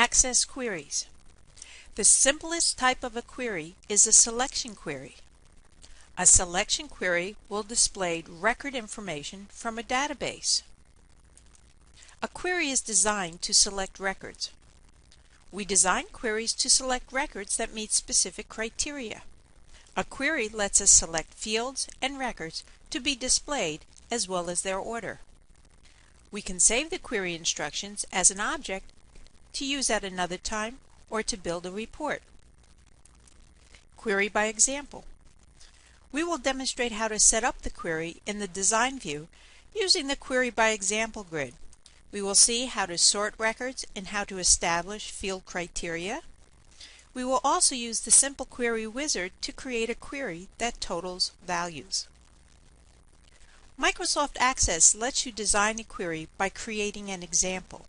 Access queries. The simplest type of a query is a selection query. A selection query will display record information from a database. A query is designed to select records. We design queries to select records that meet specific criteria. A query lets us select fields and records to be displayed as well as their order. We can save the query instructions as an object to use at another time or to build a report. Query by example. We will demonstrate how to set up the query in the design view using the Query by Example grid. We will see how to sort records and how to establish field criteria. We will also use the Simple Query Wizard to create a query that totals values. Microsoft Access lets you design a query by creating an example.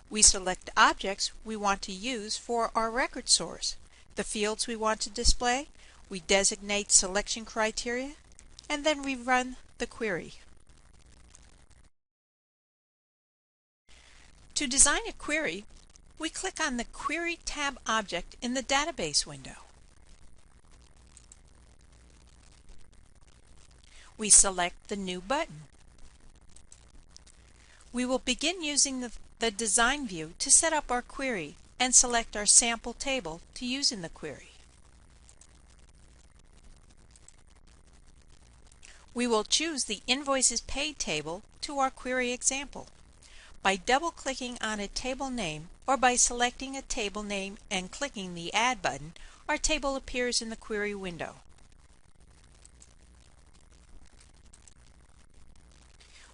We select objects we want to use for our record source, the fields we want to display, we designate selection criteria, and then we run the query. To design a query, we click on the Query tab object in the Database window. We select the New button. We will begin using the design view to set up our query and select our sample table to use in the query. We will choose the Invoices Paid table to our query example. By double-clicking on a table name or by selecting a table name and clicking the Add button, our table appears in the query window.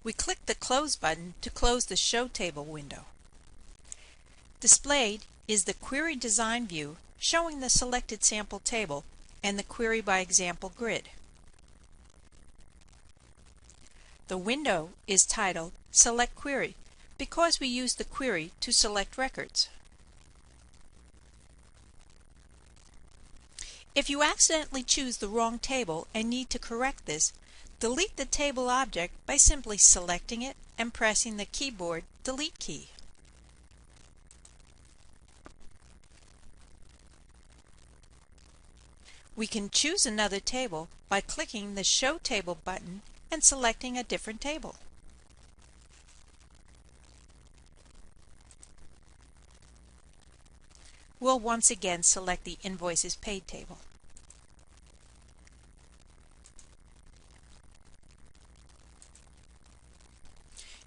We click the Close button to close the Show Table window. Displayed is the Query Design view showing the selected sample table and the Query by Example grid. The window is titled Select Query because we use the query to select records. If you accidentally choose the wrong table and need to correct this, delete the table object by simply selecting it and pressing the keyboard Delete key. We can choose another table by clicking the Show Table button and selecting a different table. We'll once again select the Invoices Paid table.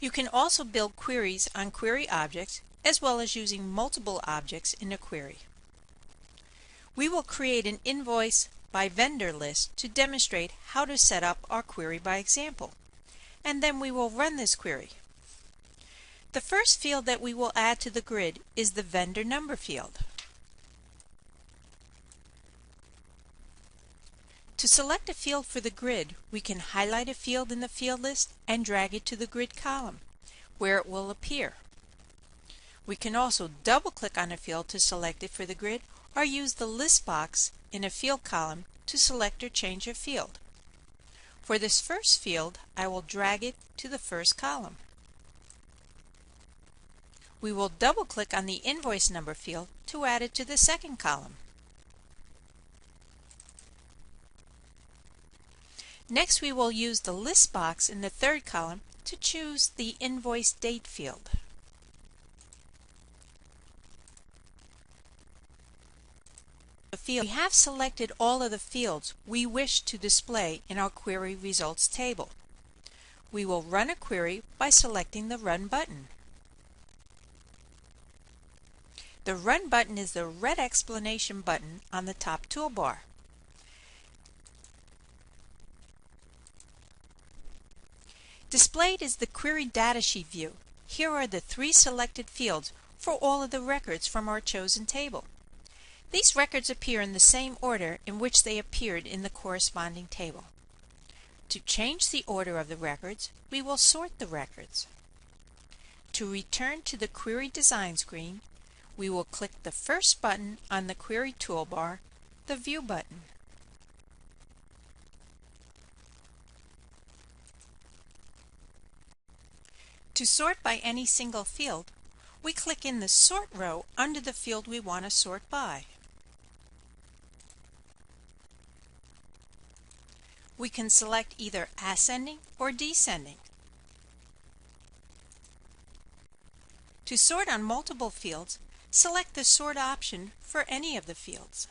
You can also build queries on query objects as well as using multiple objects in a query. We will create an invoice by vendor list to demonstrate how to set up our query by example, and then we will run this query. The first field that we will add to the grid is the vendor number field. To select a field for the grid, we can highlight a field in the field list and drag it to the grid column, where it will appear. We can also double-click on a field to select it for the grid, or use the list box in a field column to select or change a field. For this first field, I will drag it to the first column. We will double-click on the invoice number field to add it to the second column. Next, we will use the list box in the third column to choose the invoice date field. We have selected all of the fields we wish to display in our query results table. We will run a query by selecting the Run button. The Run button is the red explanation button on the top toolbar. Displayed is the Query Datasheet view. Here are the 3 selected fields for all of the records from our chosen table. These records appear in the same order in which they appeared in the corresponding table. To change the order of the records, we will sort the records. To return to the Query Design screen, we will click the first button on the Query toolbar, the View button. To sort by any single field, we click in the Sort row under the field we want to sort by. We can select either ascending or descending. To sort on multiple fields, select the Sort option for any of the fields.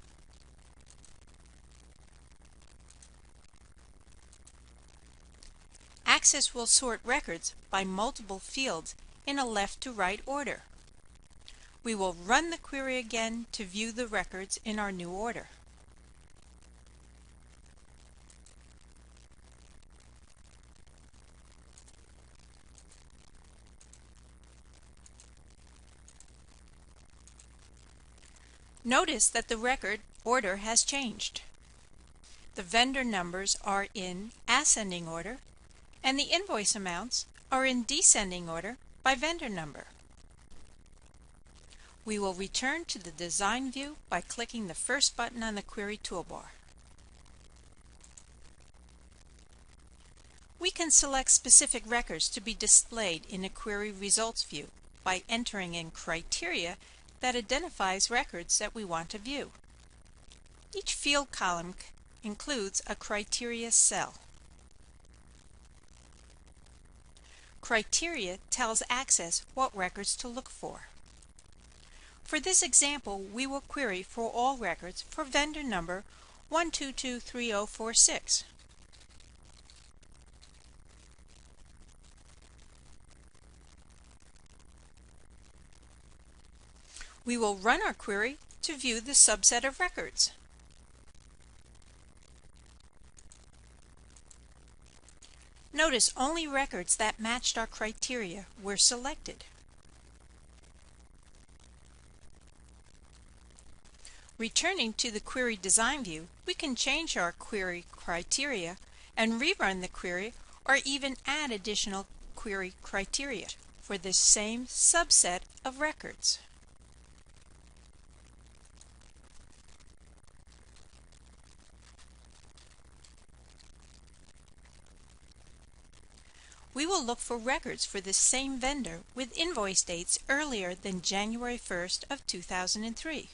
Access will sort records by multiple fields in a left to right order. We will run the query again to view the records in our new order. Notice that the record order has changed. The vendor numbers are in ascending order, and the invoice amounts are in descending order by vendor number. We will return to the design view by clicking the first button on the query toolbar. We can select specific records to be displayed in a query results view by entering in criteria that identifies records that we want to view. Each field column includes a criteria cell. Criteria tells Access what records to look for. For this example, we will query for all records for vendor number 1223046. We will run our query to view the subset of records. Notice only records that matched our criteria were selected. Returning to the query design view, we can change our query criteria and rerun the query or even add additional query criteria for this same subset of records. We will look for records for this same vendor with invoice dates earlier than January 1st of 2003.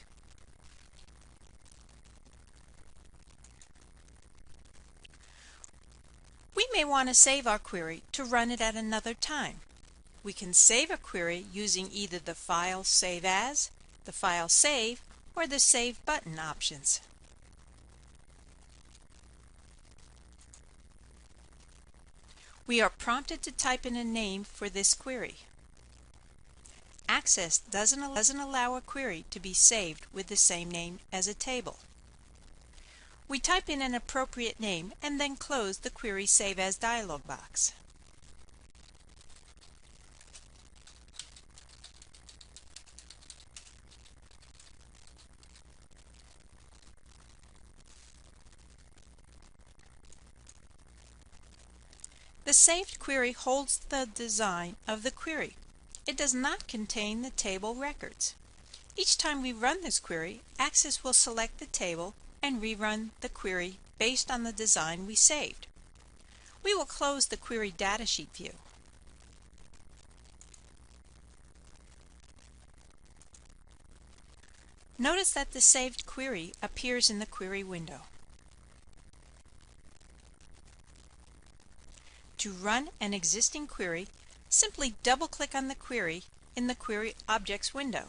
We may want to save our query to run it at another time. We can save a query using either the File Save As, the File Save, or the Save button options. We are prompted to type in a name for this query. Access doesn't allow a query to be saved with the same name as a table. We type in an appropriate name and then close the Query Save As dialog box. The saved query holds the design of the query. It does not contain the table records. Each time we run this query, Access will select the table and rerun the query based on the design we saved. We will close the Query Datasheet view. Notice that the saved query appears in the query window. To run an existing query, simply double-click on the query in the Query Objects window.